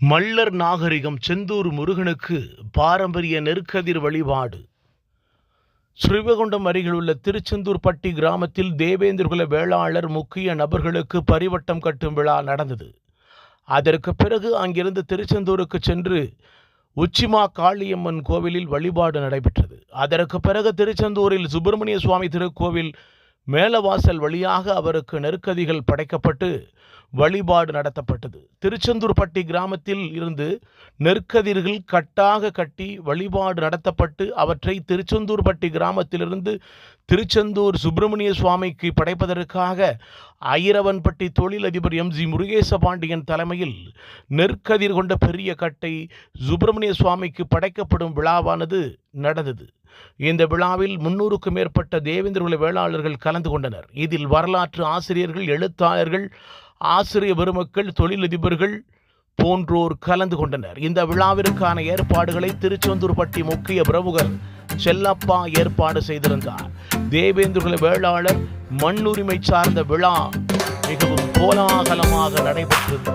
மல்லர் நாகரிகம் செந்தூர் முருகனுக்கு பாரம்பரிய நெற்கதிர் வழிபாடு. ஸ்ரீவைகுண்டம் அருகில் உள்ள திருச்செந்தூர்பட்டி கிராமத்தில் தேவேந்திரகுல வேளாளர் முக்கிய நபர்களுக்கு பரிவட்டம் கட்டும் விழா நடந்தது. அதற்கு பிறகு அங்கிருந்து திருச்செந்தூருக்கு சென்று உச்சிமா காளியம்மன் கோவிலில் வழிபாடு நடைபெற்றது. அதற்கு பிறகு திருச்செந்தூரில் சுப்பிரமணிய சுவாமி திருக்கோவில் மேலவாசல் வழியாக அவருக்கு நெற்கதிகள் படைக்கப்பட்டு வழிபாடு நடத்தப்பட்டது. திருச்செந்தூர்பட்டி கிராமத்தில் இருந்து நெற்கதிர்கள் கட்டாக கட்டி வழிபாடு நடத்தப்பட்டு அவற்றை திருச்செந்தூர்பட்டி கிராமத்திலிருந்து திருச்செந்தூர் சுப்பிரமணிய சுவாமிக்கு படைப்பதற்காக ஐரவன்பட்டி தொழிலதிபர் MG முருகேசபாண்டியன் தலைமையில் நெற்கதிர் கொண்ட பெரிய கட்டை சுப்பிரமணிய சுவாமிக்கு படைக்கப்படும் விழாவானது நடந்தது. இந்த விழாவில் 300க்கும் மேற்பட்ட தேவேந்திரகுல வேளாளர்கள் கலந்து கொண்டனர். இதில் வரலாற்று ஆசிரியர்கள், எழுத்தாளர்கள், ஆசிரிய பெருமக்கள், தொழிலதிபர்கள் போன்றோர் கலந்து கொண்டனர். இந்த விழாவிற்கான ஏற்பாடுகளை திருச்செந்தூர்பட்டி முக்கிய பிரமுகர் செல்லப்பா ஏற்பாடு செய்திருந்தார். தேவேந்திரகுல வேளாளர் மண்ணுரிமை சார்ந்த விழா மிகவும் கோலாகலமாக நடைபெற்றது.